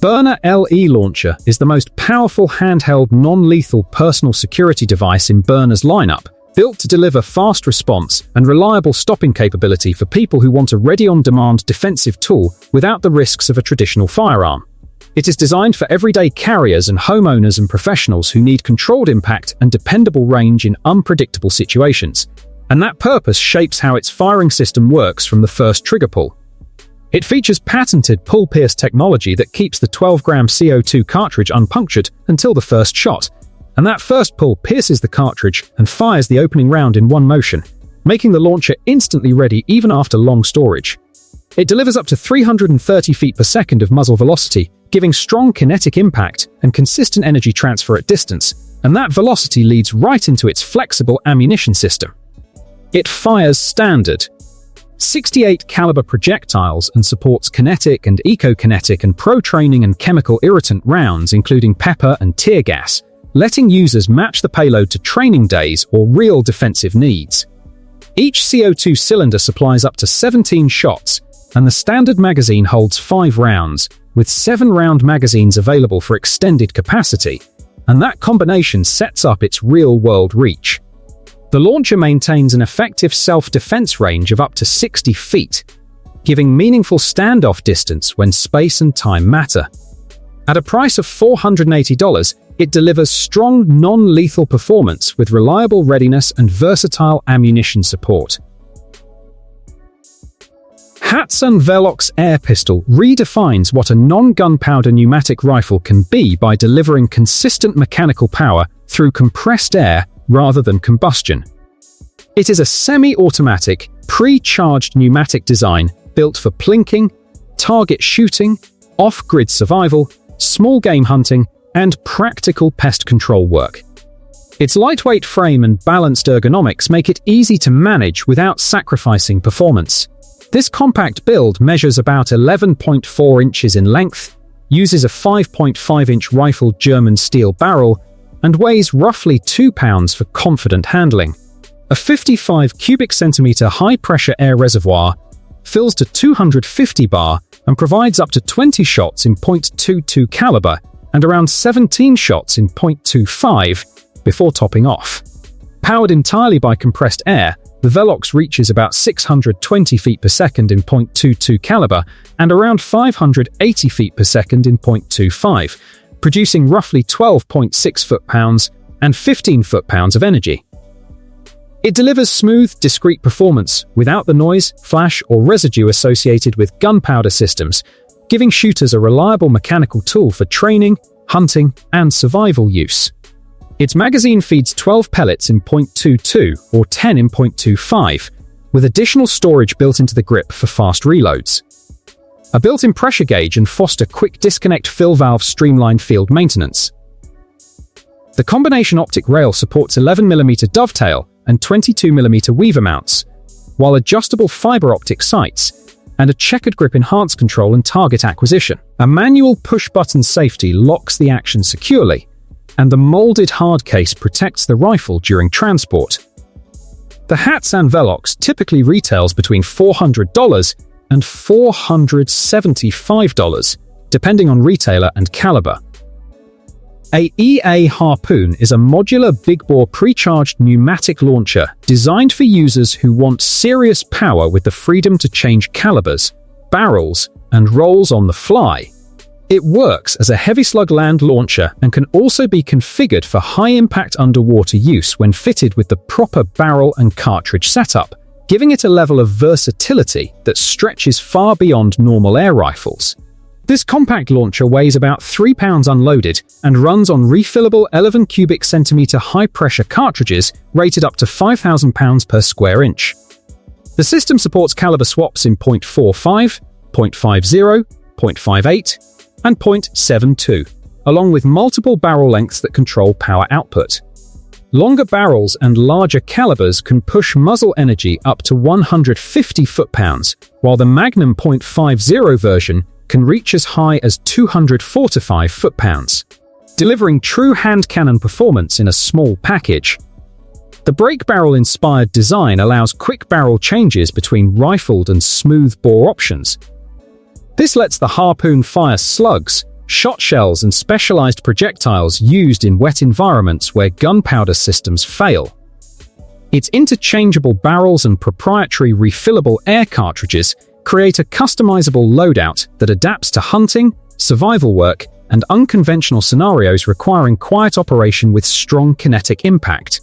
Byrna LE Launcher is the most powerful handheld non-lethal personal security device in Byrna's lineup, built to deliver fast response and reliable stopping capability for people who want a ready-on-demand defensive tool without the risks of a traditional firearm. It is designed for everyday carriers and homeowners and professionals who need controlled impact and dependable range in unpredictable situations, and that purpose shapes how its firing system works from the first trigger pull. It features patented pull-pierce technology that keeps the 12-gram CO2 cartridge unpunctured until the first shot, and that first pull pierces the cartridge and fires the opening round in one motion, making the launcher instantly ready even after long storage. It delivers up to 330 feet per second of muzzle velocity, giving strong kinetic impact and consistent energy transfer at distance, and that velocity leads right into its flexible ammunition system. It fires standard 68 caliber projectiles and supports kinetic and eco-kinetic and pro-training and chemical irritant rounds, including pepper and tear gas, letting users match the payload to training days or real defensive needs. Each CO2 cylinder supplies up to 17 shots, and the standard magazine holds 5 rounds, with 7-round magazines available for extended capacity, and that combination sets up its real-world reach. The launcher maintains an effective self-defense range of up to 60 feet, giving meaningful standoff distance when space and time matter. At a price of $480, it delivers strong, non-lethal performance with reliable readiness and versatile ammunition support. Hatsan Velox air pistol redefines what a non-gunpowder pneumatic rifle can be by delivering consistent mechanical power through compressed air rather than combustion. It is a semi-automatic, pre-charged pneumatic design built for plinking, target shooting, off-grid survival, small game hunting, and practical pest control work. Its lightweight frame and balanced ergonomics make it easy to manage without sacrificing performance. This compact build measures about 11.4 inches in length, uses a 5.5-inch rifled German steel barrel, and weighs roughly 2 pounds for confident handling. A 55 cubic centimeter high-pressure air reservoir fills to 250 bar and provides up to 20 shots in .22 caliber and around 17 shots in .25 before topping off. Powered entirely by compressed air, the Velox reaches about 620 feet per second in .22 caliber and around 580 feet per second in .25, producing roughly 12.6 foot-pounds and 15 foot-pounds of energy. It delivers smooth, discrete performance without the noise, flash, or residue associated with gunpowder systems, giving shooters a reliable mechanical tool for training, hunting, and survival use. Its magazine feeds 12 pellets in .22 or 10 in .25, with additional storage built into the grip for fast reloads. A built-in pressure gauge and Foster quick disconnect fill valve streamline field maintenance. The combination optic rail supports 11mm dovetail and 22mm weaver mounts, while adjustable fiber optic sights and a checkered grip enhance control and target acquisition. A manual push-button safety locks the action securely, and the molded hard case protects the rifle during transport. The Hatsan Velox typically retails between $400 and $475, depending on retailer and caliber. AEA Harpoon is a modular big-bore pre-charged pneumatic launcher designed for users who want serious power with the freedom to change calibers, barrels, and rolls on the fly. It works as a heavy slug land launcher and can also be configured for high-impact underwater use when fitted with the proper barrel and cartridge setup, giving it a level of versatility that stretches far beyond normal air rifles. This compact launcher weighs about 3 pounds unloaded and runs on refillable 11 cubic centimeter high-pressure cartridges rated up to 5,000 pounds per square inch. The system supports caliber swaps in .45, .50, .58, and .72, along with multiple barrel lengths that control power output. Longer barrels and larger calibers can push muzzle energy up to 150 foot-pounds, while the Magnum .50 version can reach as high as 245 foot-pounds, delivering true hand cannon performance in a small package. The break barrel-inspired design allows quick barrel changes between rifled and smooth bore options. This lets the Harpoon fire slugs, shot shells and specialized projectiles used in wet environments where gunpowder systems fail. Its interchangeable barrels and proprietary refillable air cartridges create a customizable loadout that adapts to hunting, survival work, and unconventional scenarios requiring quiet operation with strong kinetic impact.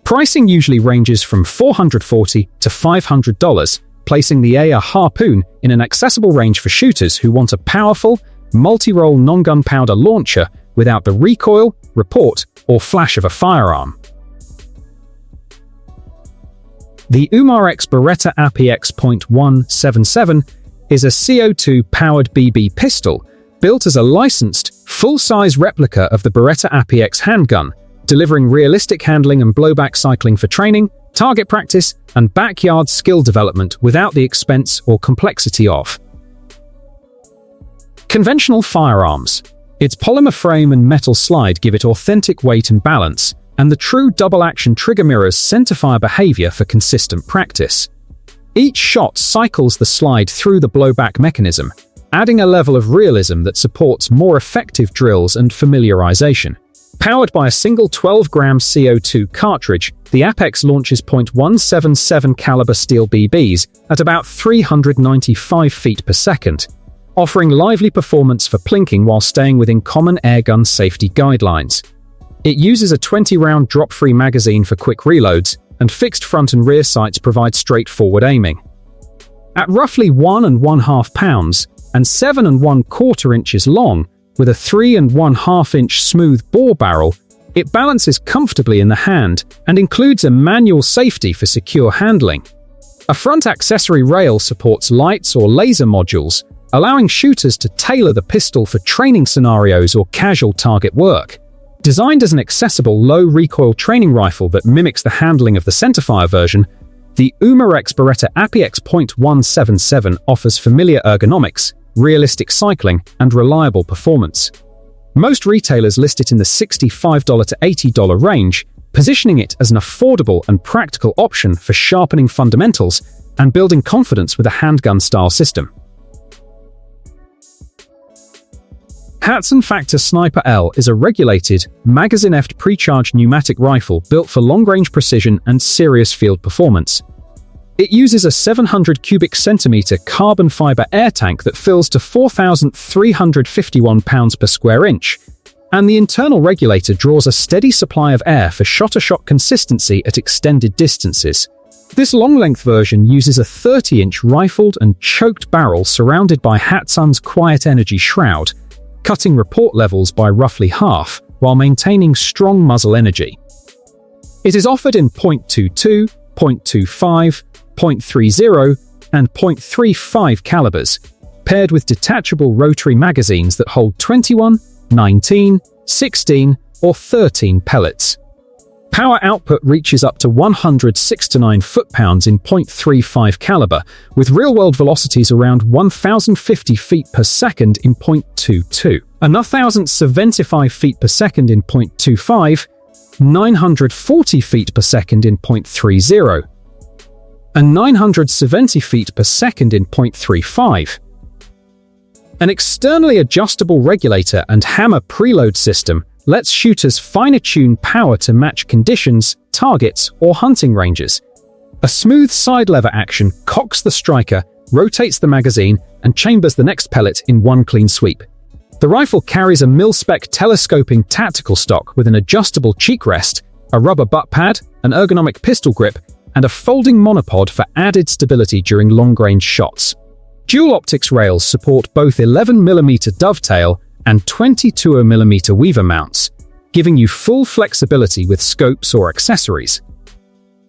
Pricing usually ranges from $440 to $500, placing the AEA Harpoon in an accessible range for shooters who want a powerful, multi-role non-gunpowder launcher without the recoil, report, or flash of a firearm. The Umarex Beretta APX .177 is a CO2-powered BB pistol built as a licensed, full-size replica of the Beretta APX handgun, delivering realistic handling and blowback cycling for training, target practice, and backyard skill development without the expense or complexity of conventional firearms. Its polymer frame and metal slide give it authentic weight and balance, and the true double-action trigger mirrors centerfire behavior for consistent practice. Each shot cycles the slide through the blowback mechanism, adding a level of realism that supports more effective drills and familiarization. Powered by a single 12-gram CO2 cartridge, the APX launches .177 caliber steel BBs at about 395 feet per second, offering lively performance for plinking while staying within common airgun safety guidelines. It uses a 20-round drop-free magazine for quick reloads, and fixed front and rear sights provide straightforward aiming. At roughly 1½ pounds and 7¼ inches long, with a 3½ smooth bore barrel, it balances comfortably in the hand and includes a manual safety for secure handling. A front accessory rail supports lights or laser modules, allowing shooters to tailor the pistol for training scenarios or casual target work. Designed as an accessible low-recoil training rifle that mimics the handling of the centerfire version, the Umarex Beretta APX .177 offers familiar ergonomics, realistic cycling, and reliable performance. Most retailers list it in the $65 to $80 range, positioning it as an affordable and practical option for sharpening fundamentals and building confidence with a handgun-style system. Hatsan Factor Sniper L is a regulated, magazine-effed pre-charged pneumatic rifle built for long-range precision and serious field performance. It uses a 700 cubic centimeter carbon fiber air tank that fills to 4,351 pounds per square inch, and the internal regulator draws a steady supply of air for shot-to-shot consistency at extended distances. This long-length version uses a 30-inch rifled and choked barrel surrounded by Hatsan's quiet energy shroud, cutting report levels by roughly half while maintaining strong muzzle energy. It is offered in .22, .25, .30, and .35 calibers, paired with detachable rotary magazines that hold 21, 19, 16, or 13 pellets. Power output reaches up to 106 to 9 foot-pounds in .35 caliber, with real-world velocities around 1,050 feet per second in .22, and 1,075 feet per second in .25, 940 feet per second in .30, and 970 feet per second in .35. An externally adjustable regulator and hammer preload system lets shooters fine-tune power to match conditions, targets, or hunting ranges. A smooth side lever action cocks the striker, rotates the magazine, and chambers the next pellet in one clean sweep. The rifle carries a mil-spec telescoping tactical stock with an adjustable cheek rest, a rubber butt pad, an ergonomic pistol grip, and a folding monopod for added stability during long-range shots. Dual optics rails support both 11mm dovetail and 22mm weaver mounts, giving you full flexibility with scopes or accessories.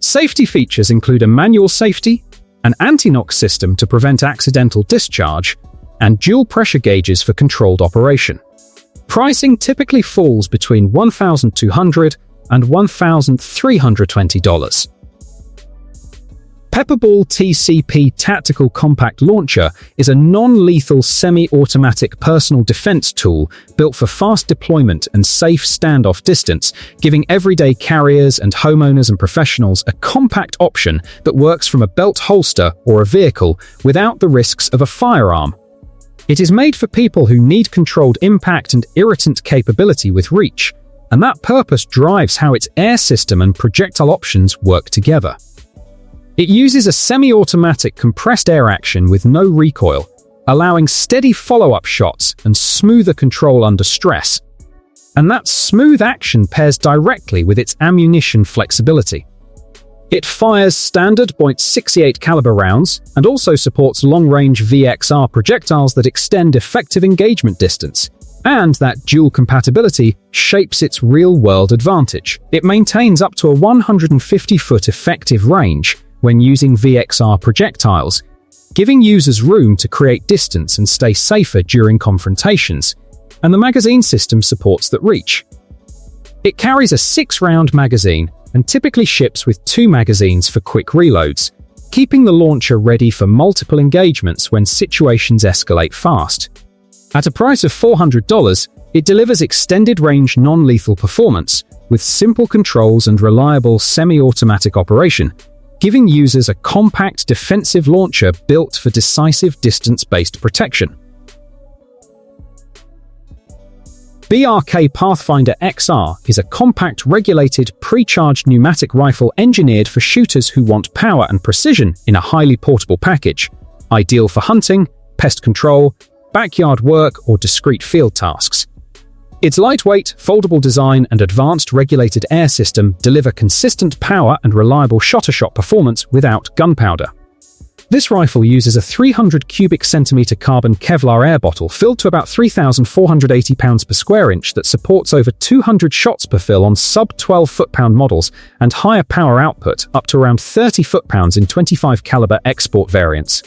Safety features include a manual safety, an anti-knock system to prevent accidental discharge, and dual pressure gauges for controlled operation. Pricing typically falls between $1,200 and $1,320. PepperBall TCP Tactical Compact Launcher is a non-lethal semi-automatic personal defense tool built for fast deployment and safe standoff distance, giving everyday carriers and homeowners and professionals a compact option that works from a belt holster or a vehicle without the risks of a firearm. It is made for people who need controlled impact and irritant capability with reach, and that purpose drives how its air system and projectile options work together. It uses a semi-automatic compressed air action with no recoil, allowing steady follow-up shots and smoother control under stress. And that smooth action pairs directly with its ammunition flexibility. It fires standard .68 caliber rounds and also supports long-range VXR projectiles that extend effective engagement distance, and that dual compatibility shapes its real-world advantage. It maintains up to a 150-foot effective range when using VXR projectiles, giving users room to create distance and stay safer during confrontations, and the magazine system supports that reach. It carries a 6-round magazine and typically ships with 2 magazines for quick reloads, keeping the launcher ready for multiple engagements when situations escalate fast. At a price of $400, it delivers extended-range non-lethal performance with simple controls and reliable semi-automatic operation, giving users a compact defensive launcher built for decisive distance-based protection. BRK Pathfinder XR is a compact, regulated, pre-charged pneumatic rifle engineered for shooters who want power and precision in a highly portable package, ideal for hunting, pest control, backyard work, or discrete field tasks. Its lightweight, foldable design and advanced regulated air system deliver consistent power and reliable shot-to-shot performance without gunpowder. This rifle uses a 300 cubic centimeter carbon Kevlar air bottle filled to about 3,480 pounds per square inch that supports over 200 shots per fill on sub-12 foot-pound models and higher power output up to around 30 foot-pounds in 25 caliber export variants.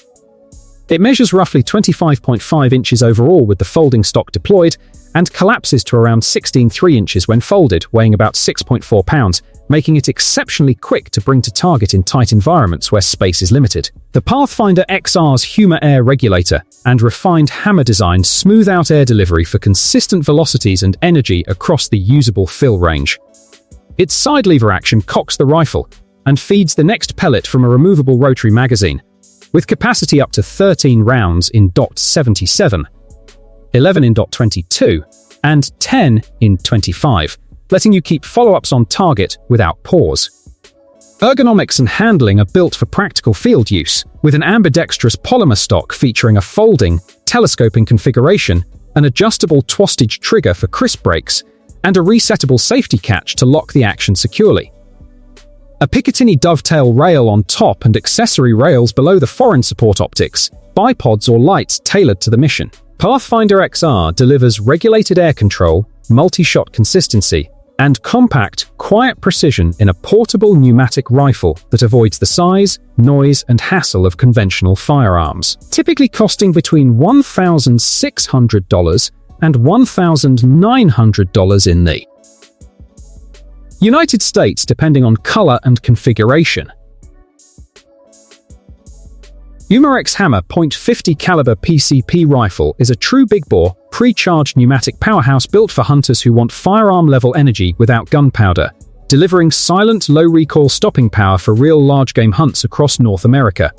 It measures roughly 25.5 inches overall with the folding stock deployed and collapses to around 16.3 inches when folded, weighing about 6.4 pounds, making it exceptionally quick to bring to target in tight environments where space is limited. The Pathfinder XR's Humor air regulator and refined hammer design smooth out air delivery for consistent velocities and energy across the usable fill range. Its side lever action cocks the rifle and feeds the next pellet from a removable rotary magazine, with capacity up to 13 rounds in .77, 11 in .22, and 10 in .25, letting you keep follow-ups on target without pause. Ergonomics and handling are built for practical field use, with an ambidextrous polymer stock featuring a folding, telescoping configuration, an adjustable twostage trigger for crisp brakes, and a resettable safety catch to lock the action securely. A Picatinny dovetail rail on top and accessory rails below the foreign support optics, bipods or lights tailored to the mission. Pathfinder XR delivers regulated air control, multi-shot consistency, and compact, quiet precision in a portable pneumatic rifle that avoids the size, noise, and hassle of conventional firearms, typically costing between $1,600 and $1,900 in the United States, depending on color and configuration. Umarex Hammer .50 caliber PCP rifle is a true big-bore, pre-charged pneumatic powerhouse built for hunters who want firearm-level energy without gunpowder, delivering silent, low-recoil stopping power for real large-game hunts across North America.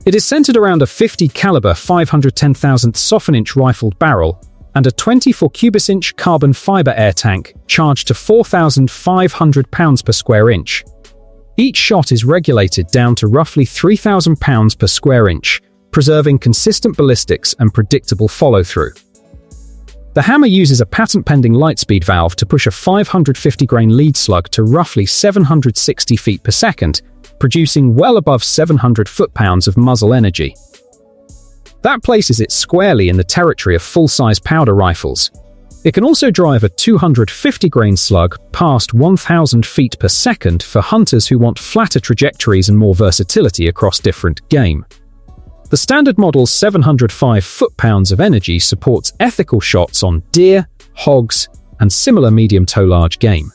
It is centered around a .50 caliber 510,000th soft-inch rifled barrel and a 24 cubic-inch carbon fiber air tank charged to 4,500 pounds per square inch. Each shot is regulated down to roughly 3,000 pounds per square inch, preserving consistent ballistics and predictable follow-through. The Hammer uses a patent-pending lightspeed valve to push a 550-grain lead slug to roughly 760 feet per second, producing well above 700 foot-pounds of muzzle energy. That places it squarely in the territory of full-size powder rifles. It can also drive a 250-grain slug past 1,000 feet per second for hunters who want flatter trajectories and more versatility across different game. The standard model's 705 foot-pounds of energy supports ethical shots on deer, hogs, and similar medium-to-large game.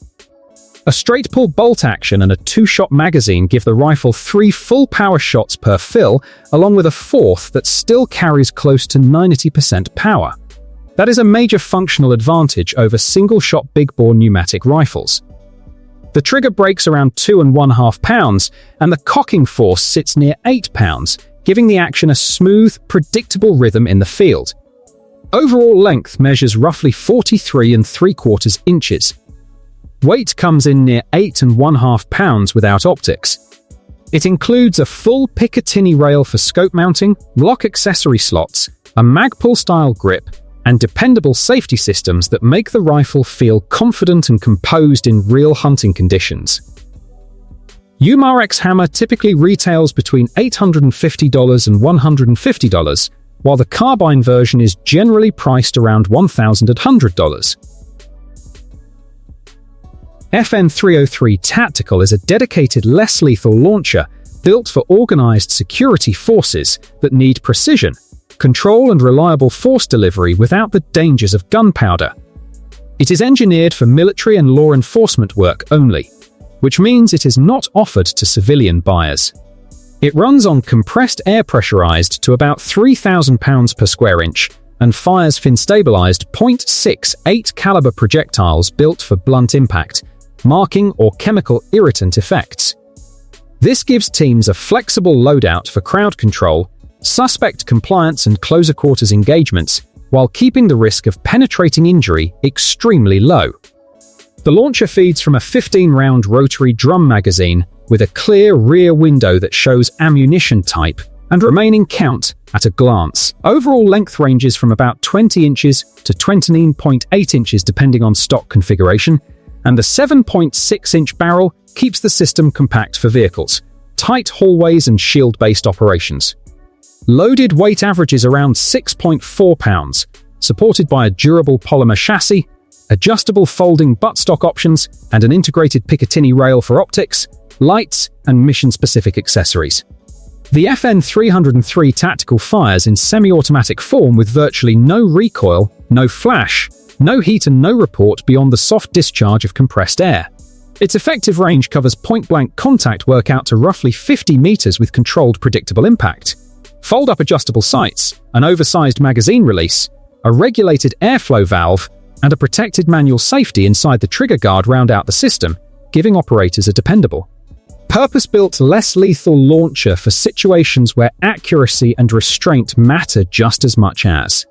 A straight-pull bolt action and a 2-shot magazine give the rifle 3 full-power shots per fill, along with a 4th that still carries close to 90% power. That is a major functional advantage over single-shot big-bore pneumatic rifles. The trigger breaks around 2.5 pounds, and the cocking force sits near 8 pounds, giving the action a smooth, predictable rhythm in the field. Overall length measures roughly 43 3/4 inches. Weight comes in near 8½ pounds without optics. It includes a full Picatinny rail for scope mounting, lock accessory slots, a Magpul-style grip, and dependable safety systems that make the rifle feel confident and composed in real hunting conditions. Umarex Hammer typically retails between $850 and $150, while the carbine version is generally priced around $1,100. FN303 Tactical is a dedicated less lethal launcher built for organized security forces that need precision, control and reliable force delivery without the dangers of gunpowder. It is engineered for military and law enforcement work only, which means it is not offered to civilian buyers. It runs on compressed air pressurized to about 3,000 pounds per square inch and fires fin-stabilized .68 caliber projectiles built for blunt impact, marking or chemical irritant effects. This gives teams a flexible loadout for crowd control, suspect compliance and closer quarters engagements, while keeping the risk of penetrating injury extremely low. The launcher feeds from a 15-round rotary drum magazine with a clear rear window that shows ammunition type and remaining count at a glance. Overall length ranges from about 20 inches to 29.8 inches depending on stock configuration, and the 7.6-inch barrel keeps the system compact for vehicles, tight hallways and shield-based operations. Loaded weight averages around 6.4 pounds, supported by a durable polymer chassis, adjustable folding buttstock options, and an integrated Picatinny rail for optics, lights, and mission-specific accessories. The FN303 Tactical fires in semi-automatic form with virtually no recoil, no flash, no heat and no report beyond the soft discharge of compressed air. Its effective range covers point-blank contact work out to roughly 50 meters with controlled predictable impact. Fold-up adjustable sights, an oversized magazine release, a regulated airflow valve, and a protected manual safety inside the trigger guard round out the system, giving operators a dependable, purpose-built, less lethal launcher for situations where accuracy and restraint matter just as much as